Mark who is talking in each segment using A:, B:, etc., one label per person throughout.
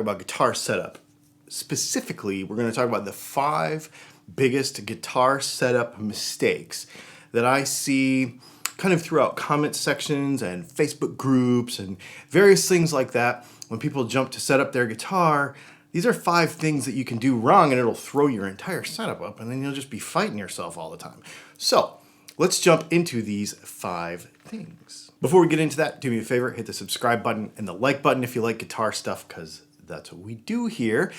A: about guitar setup. Specifically, we're going to talk about the 5 biggest guitar setup mistakes that I see kind of throughout comment sections and Facebook groups and various things like that. When people jump to set up their guitar, these are 5 things that you can do wrong and it'll throw your entire setup up and then you'll just be fighting yourself all the time. So let's jump into these 5 things. Before we get into that, do me a favor, hit the subscribe button and the like button if you like guitar stuff, because that's what we do here.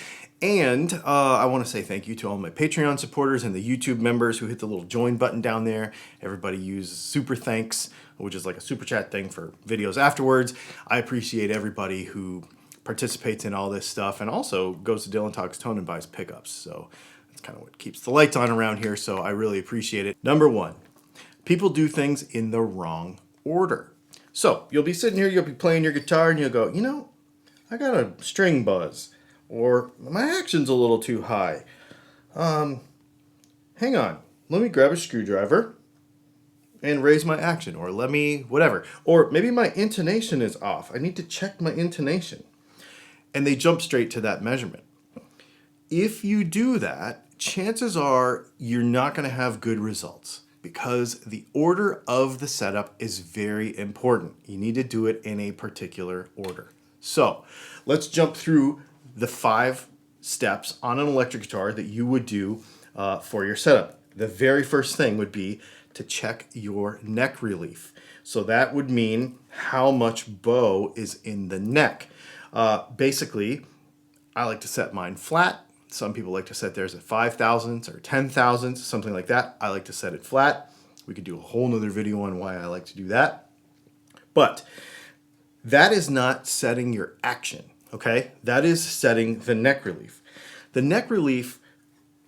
A: And I want to say thank you to all my Patreon supporters and the YouTube members who hit the little join button down there. Everybody uses super thanks, which is like a super chat thing for videos afterwards. I appreciate everybody who participates in all this stuff and also goes to Dylan Talks Tone and buys pickups. So that's kind of what keeps the lights on around here. So I really appreciate it. Number 1, people do things in the wrong order. So you'll be sitting here, you'll be playing your guitar and you'll go, you know, I got a string buzz, or my action's a little too high. Hang on, let me grab a screwdriver and raise my action, or let me, whatever. Or maybe my intonation is off. I need to check my intonation. And they jump straight to that measurement. If you do that, chances are you're not going to have good results, because the order of the setup is very important. You need to do it in a particular order. So let's jump through the 5 steps on an electric guitar that you would do for your setup. The very first thing would be to check your neck relief. So that would mean how much bow is in the neck. Basically, I like to set mine flat. Some people like to set theirs at 5 thousandths or 10 thousandths, something like that. I like to set it flat. We could do a whole nother video on why I like to do that. But that is not setting your action, okay? That is setting the neck relief. The neck relief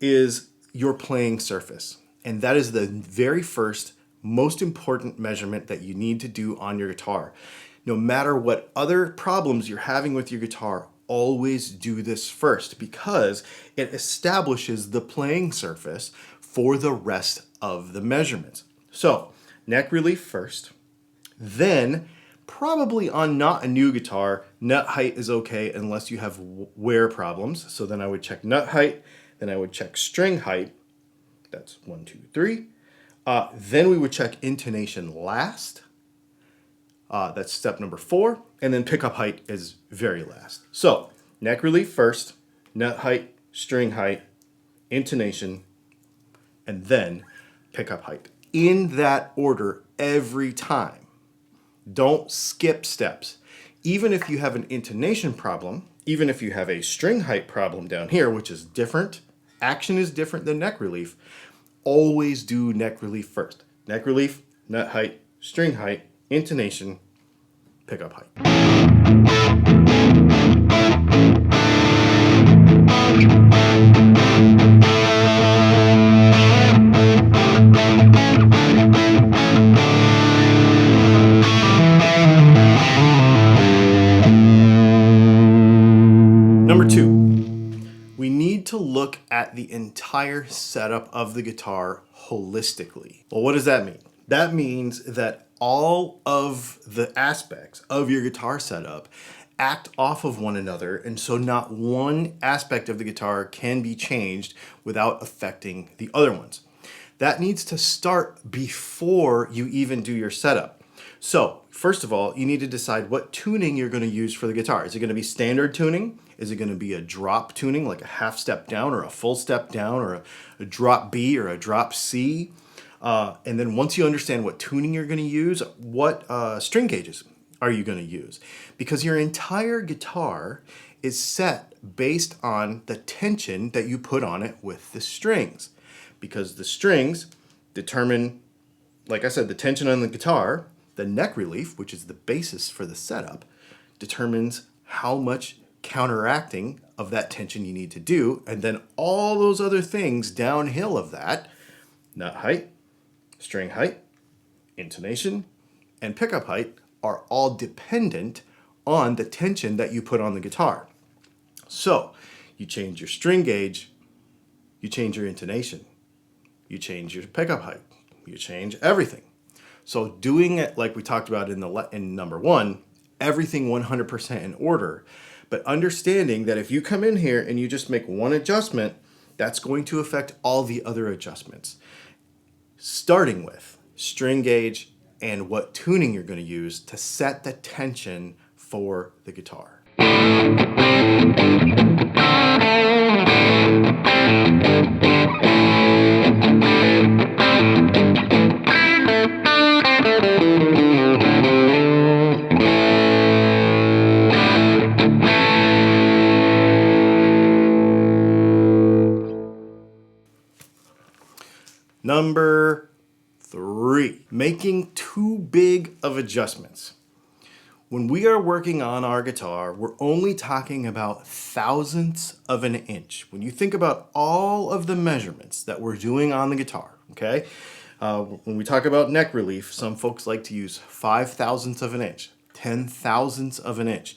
A: is your playing surface, and that is the very first, most important measurement that you need to do on your guitar. No matter what other problems you're having with your guitar, always do this first, because it establishes the playing surface for the rest of the measurements. So, neck relief first, then probably on not a new guitar, nut height is okay unless you have wear problems. So then I would check nut height, then I would check string height. That's 1, 2, 3. Then we would check intonation last. That's step number 4. And then pickup height is very last. So neck relief first, nut height, string height, intonation, and then pickup height. In that order every time. Don't skip steps. Even if you have an intonation problem, even if you have a string height problem down here, which is different, action is different than neck relief, always do neck relief first. Neck relief, nut height, string height, intonation, pickup height. Number 2, we need to look at the entire setup of the guitar holistically. Well, what does that mean? That means that all of the aspects of your guitar setup act off of one another, and so not one aspect of the guitar can be changed without affecting the other ones. That needs to start before you even do your setup. So, first of all, you need to decide what tuning you're going to use for the guitar. Is it going to be standard tuning? Is it going to be a drop tuning, like a half step down or a full step down, or a drop B or a drop C? And then once you understand what tuning you're going to use, what string gauges are you going to use? Because your entire guitar is set based on the tension that you put on it with the strings. Because the strings determine, like I said, the tension on the guitar. The neck relief, which is the basis for the setup, determines how much counteracting of that tension you need to do, and then all those other things downhill of that, nut height, string height, intonation, and pickup height, are all dependent on the tension that you put on the guitar. So you change your string gauge, you change your intonation, you change your pickup height, you change everything. So doing it like we talked about in number 1, everything 100% in order, But understanding that if you come in here and you just make one adjustment, that's going to affect all the other adjustments. Starting with string gauge and what tuning you're going to use to set the tension for the guitar. Number 3, making too big of adjustments. When we are working on our guitar, we're only talking about thousandths of an inch. When you think about all of the measurements that we're doing on the guitar, okay? When we talk about neck relief, some folks like to use 5/1000ths of an inch, 10/1000ths of an inch.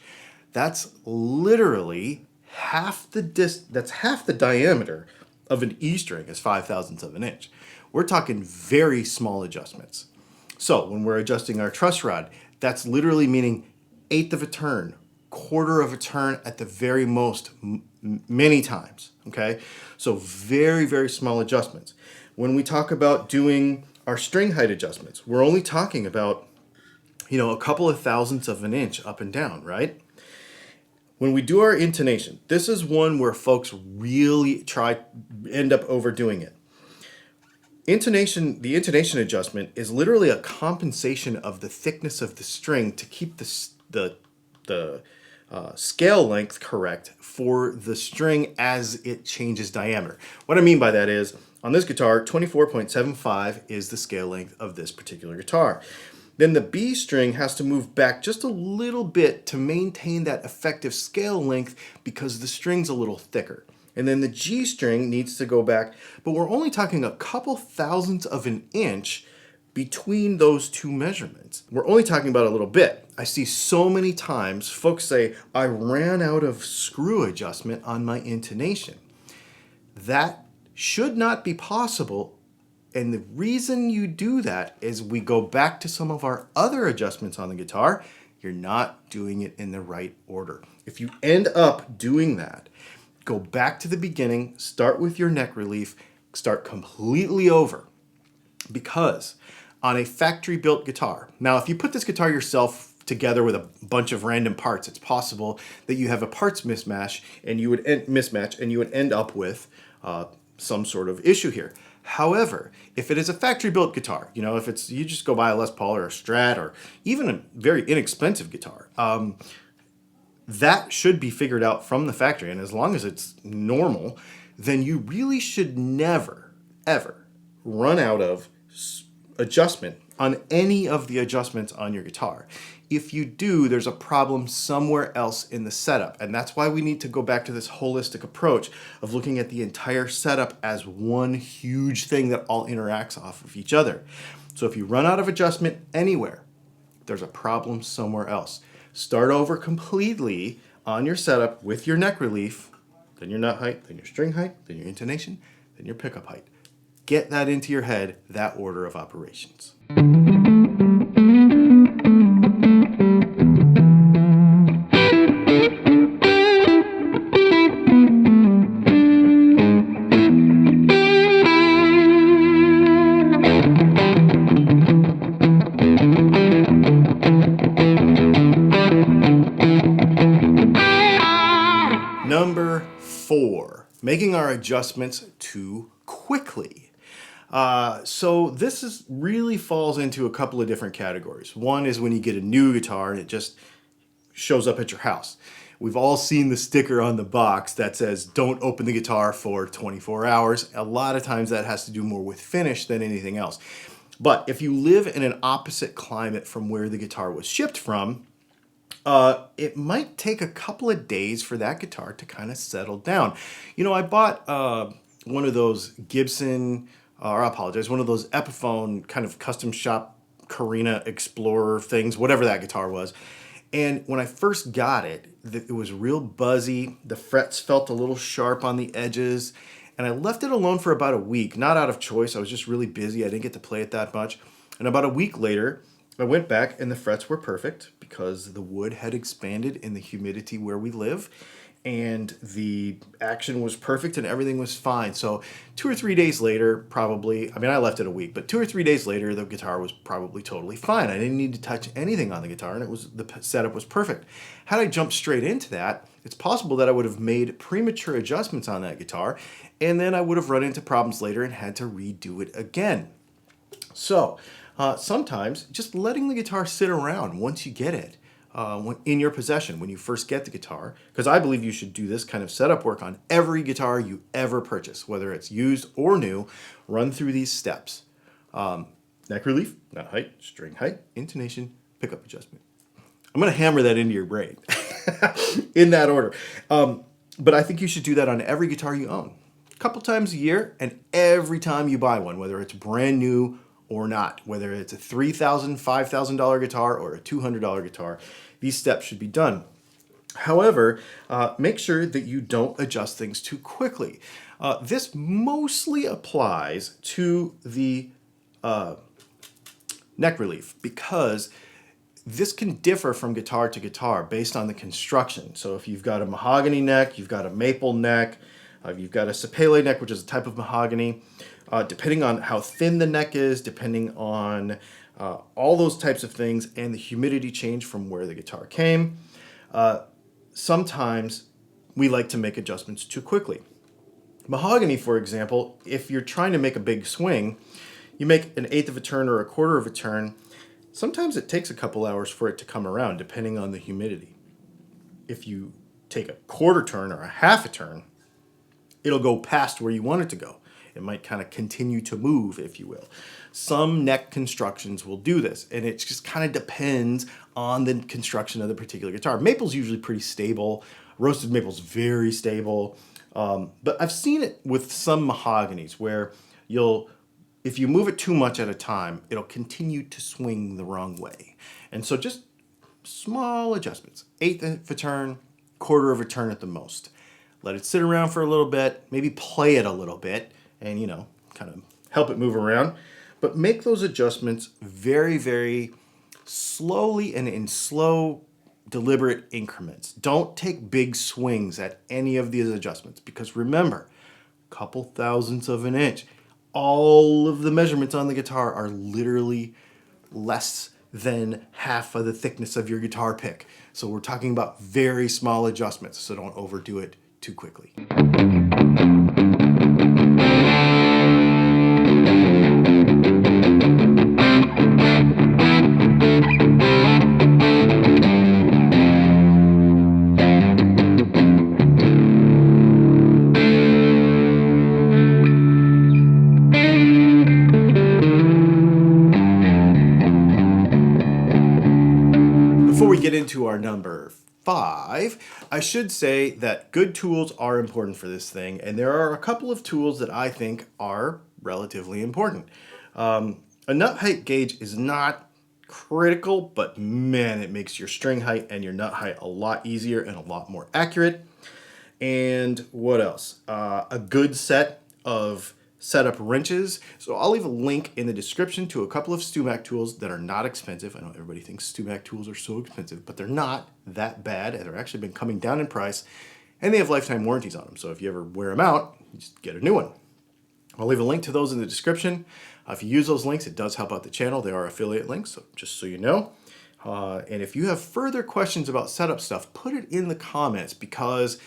A: That's literally half the diameter of an E string is 5/1000ths of an inch. We're talking very small adjustments. So when we're adjusting our truss rod, that's literally meaning eighth of a turn, quarter of a turn at the very most, many times, okay? So very, very small adjustments. When we talk about doing our string height adjustments, we're only talking about, a couple of thousandths of an inch up and down, right? When we do our intonation, this is one where folks really end up overdoing it. The intonation adjustment is literally a compensation of the thickness of the string to keep the scale length correct for the string as it changes diameter. What I mean by that is, on this guitar, 24.75 is the scale length of this particular guitar. Then the B string has to move back just a little bit to maintain that effective scale length because the string's a little thicker. And then the G string needs to go back, but we're only talking a couple thousandths of an inch between those two measurements. We're only talking about a little bit. I see so many times folks say, I ran out of screw adjustment on my intonation. That should not be possible. And the reason you do that is we go back to some of our other adjustments on the guitar. You're not doing it in the right order. If you end up doing that, go back to the beginning, start with your neck relief, start completely over. Because on a factory-built guitar, now if you put this guitar yourself together with a bunch of random parts, it's possible that you have a parts mismatch and you would end up with some sort of issue here. However, if it is a factory-built guitar, if you just go buy a Les Paul or a Strat or even a very inexpensive guitar, that should be figured out from the factory. And as long as it's normal, then you really should never, ever run out of adjustment on any of the adjustments on your guitar. If you do, there's a problem somewhere else in the setup. And that's why we need to go back to this holistic approach of looking at the entire setup as one huge thing that all interacts off of each other. So if you run out of adjustment anywhere, there's a problem somewhere else. Start over completely on your setup with your neck relief, then your nut height, then your string height, then your intonation, then your pickup height. Get that into your head, that order of operations. Number 4, making our adjustments too quickly. So this really falls into a couple of different categories. One is when you get a new guitar and it just shows up at your house. We've all seen the sticker on the box that says, don't open the guitar for 24 hours. A lot of times that has to do more with finish than anything else. But if you live in an opposite climate from where the guitar was shipped from, it might take a couple of days for that guitar to kind of settle down. I bought one of those one of those Epiphone kind of custom shop Carina Explorer things, whatever that guitar was. And when I first got it, it was real buzzy. The frets felt a little sharp on the edges. And I left it alone for about a week, not out of choice. I was just really busy. I didn't get to play it that much. And about a week later, I went back and the frets were perfect because the wood had expanded in the humidity where we live, and the action was perfect and everything was fine. So 2 or 3 days later, probably, I mean, I left it a week, but 2 or 3 days later, the guitar was probably totally fine. I didn't need to touch anything on the guitar, and the setup was perfect. Had I jumped straight into that, it's possible that I would have made premature adjustments on that guitar, and then I would have run into problems later and had to redo it again. So sometimes just letting the guitar sit around once you get it in your possession, when you first get the guitar, because I believe you should do this kind of setup work on every guitar you ever purchase, whether it's used or new. Run through these steps. Neck relief, nut height, string height, intonation, pickup adjustment. I'm going to hammer that into your brain in that order. But I think you should do that on every guitar you own. A couple times a year, and every time you buy one, whether it's brand new or not, whether it's a $3,000, $5,000 guitar or a $200 guitar, these steps should be done. However, make sure that you don't adjust things too quickly. This mostly applies to the neck relief because this can differ from guitar to guitar based on the construction. So if you've got a mahogany neck, you've got a maple neck, you've got a sapele neck, which is a type of mahogany, depending on how thin the neck is, depending on all those types of things, and the humidity change from where the guitar came, sometimes we like to make adjustments too quickly. Mahogany, for example, if you're trying to make a big swing, you make an eighth of a turn or a quarter of a turn. Sometimes it takes a couple hours for it to come around, depending on the humidity. If you take a quarter turn or a half a turn, it'll go past where you want it to go. It might kind of continue to move, if you will. Some neck constructions will do this, and it just kind of depends on the construction of the particular guitar. Maple's usually pretty stable. Roasted maple's very stable. But I've seen it with some mahoganies where if you move it too much at a time, it'll continue to swing the wrong way. And so just small adjustments. Eighth of a turn, quarter of a turn at the most. Let it sit around for a little bit, maybe play it a little bit, and kind of help it move around. But make those adjustments very, very slowly and in slow, deliberate increments. Don't take big swings at any of these adjustments because remember, a couple thousandths of an inch. All of the measurements on the guitar are literally less than half of the thickness of your guitar pick. So we're talking about very small adjustments, so don't overdo it too quickly. Before we get into our number 5, I should say that good tools are important for this thing, and there are a couple of tools that I think are relatively important. A nut height gauge is not critical, but man, it makes your string height and your nut height a lot easier and a lot more accurate. And what else? A good set of setup wrenches. So I'll leave a link in the description to a couple of StewMac tools that are not expensive. I know everybody thinks StewMac tools are so expensive, but they're not that bad, and they're actually been coming down in price, and they have lifetime warranties on them. So if you ever wear them out, you just get a new one. I'll leave a link to those in the description. If you use those links, it does help out the channel. They are affiliate links, so just so you know. And if you have further questions about setup stuff, put it in the comments because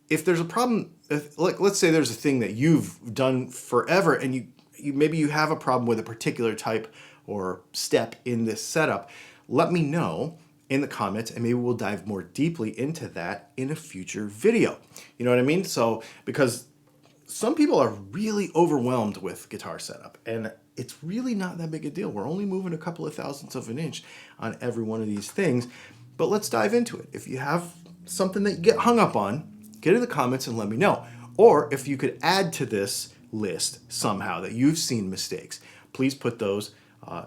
A: if there's a problem, let's say there's a thing that you've done forever and you maybe you have a problem with a particular type or step in this setup, let me know in the comments and maybe we'll dive more deeply into that in a future video. You know what I mean? So, because some people are really overwhelmed with guitar setup and it's really not that big a deal. We're only moving a couple of thousandths of an inch on every one of these things, but let's dive into it. If you have something that you get hung up on, get in the comments and let me know. Or if you could add to this list somehow that you've seen mistakes, please put those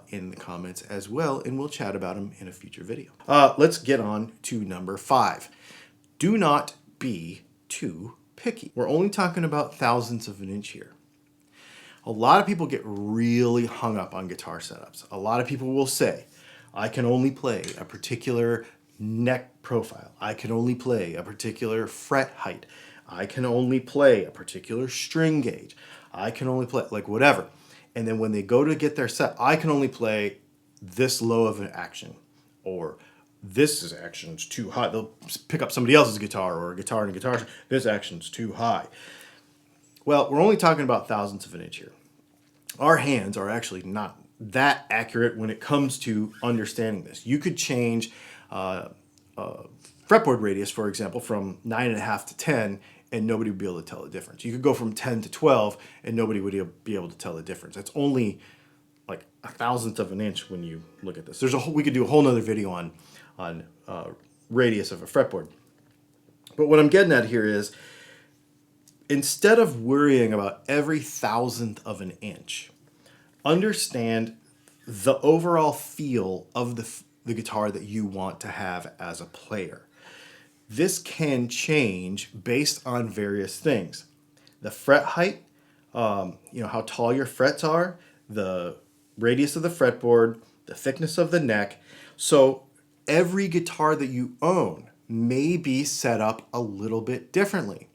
A: in the comments as well, and we'll chat about them in a future video. Let's get on to number 5. Do not be too picky. We're only talking about thousandths of an inch here. A lot of people get really hung up on guitar setups. A lot of people will say, I can only play a particular neck profile. I can only play a particular fret height. I can only play a particular string gauge. I can only play, like, whatever. And then when they go to get their set, I can only play this low of an action, or this is action's too high. They'll pick up somebody else's guitar or a guitar and a guitar. This action's too high. Well, we're only talking about thousandths of an inch here. Our hands are actually not that accurate when it comes to understanding this. You could change fretboard radius, for example, from 9.5 to 10, and nobody would be able to tell the difference. You could go from 10 to 12, and nobody would be able to tell the difference. It's only like a thousandth of an inch when you look at this. We could do a whole nother video on radius of a fretboard. But what I'm getting at here is, instead of worrying about every thousandth of an inch, understand the overall feel of the guitar that you want to have as a player. This can change based on various things. The fret height, how tall your frets are, the radius of the fretboard, the thickness of the neck. So every guitar that you own may be set up a little bit differently,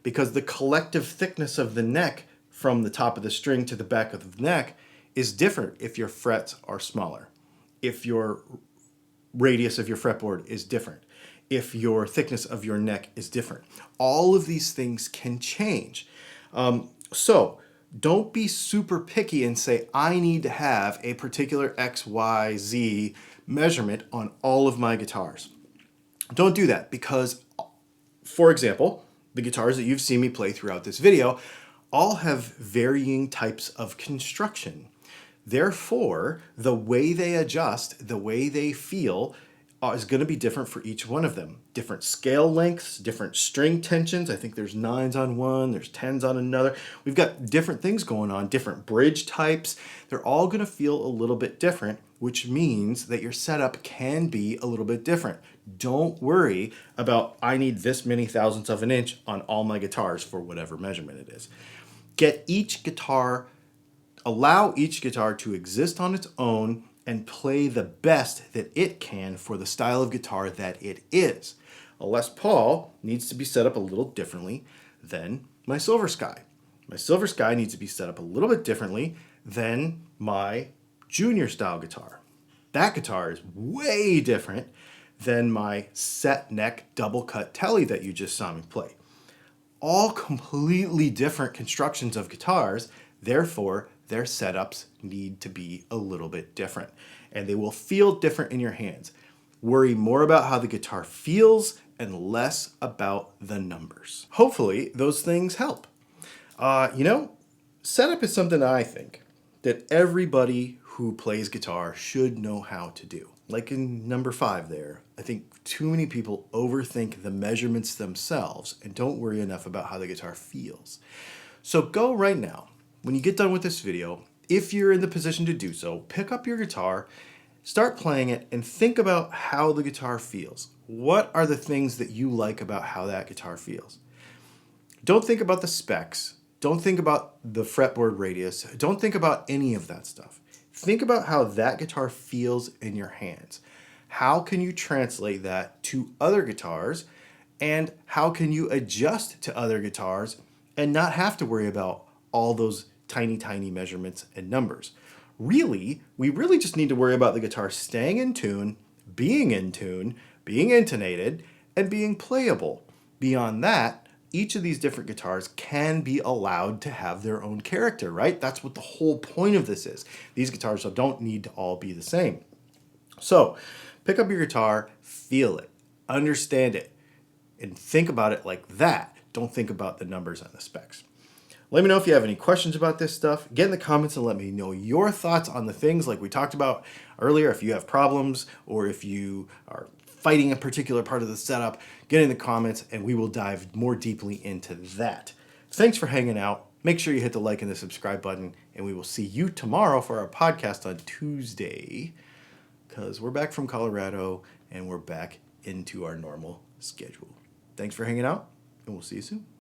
A: because the collective thickness of the neck from the top of the string to the back of the neck is different if your frets are smaller, if your radius of your fretboard is different, if your thickness of your neck is different. All of these things can change. So don't be super picky and say, I need to have a particular X, Y, Z measurement on all of my guitars. Don't do that, because, for example, the guitars that you've seen me play throughout this video all have varying types of construction. Therefore, the way they adjust, the way they feel, is going to be different for each one of them. Different scale lengths, different string tensions. I think there's 9s on one, there's 10s on another. We've got different things going on, different bridge types. They're all going to feel a little bit different, which means that your setup can be a little bit different. Don't worry about, I need this many thousandths of an inch on all my guitars for whatever measurement it is. Allow each guitar to exist on its own and play the best that it can for the style of guitar that it is. A Les Paul needs to be set up a little differently than my Silver Sky. My Silver Sky needs to be set up a little bit differently than my junior style guitar. That guitar is way different than my set neck double cut telly that you just saw me play. All completely different constructions of guitars, therefore their setups need to be a little bit different, and they will feel different in your hands. Worry more about how the guitar feels and less about the numbers. Hopefully those things help. Setup is something I think that everybody who plays guitar should know how to do. Like in number 5 there, I think too many people overthink the measurements themselves and don't worry enough about how the guitar feels. So go right now, when you get done with this video, if you're in the position to do so, pick up your guitar, start playing it, and think about how the guitar feels. What are the things that you like about how that guitar feels? Don't think about the specs. Don't think about the fretboard radius. Don't think about any of that stuff. Think about how that guitar feels in your hands. How can you translate that to other guitars, and how can you adjust to other guitars and not have to worry about all those tiny measurements and numbers? We really just need to worry about the guitar staying in tune, being intonated, and being playable. Beyond that, each of these different guitars can be allowed to have their own character, right? That's what the whole point of this is. These guitars don't need to all be the same. So, pick up your guitar, feel it, understand it, and think about it like that. Don't think about the numbers and the specs. Let me know if you have any questions about this stuff. Get in the comments and let me know your thoughts on the things like we talked about earlier. If you have problems or if you are fighting a particular part of the setup, get in the comments and we will dive more deeply into that. Thanks for hanging out. Make sure you hit the like and the subscribe button, and we will see you tomorrow for our podcast on Tuesday, because we're back from Colorado and we're back into our normal schedule. Thanks for hanging out, and we'll see you soon.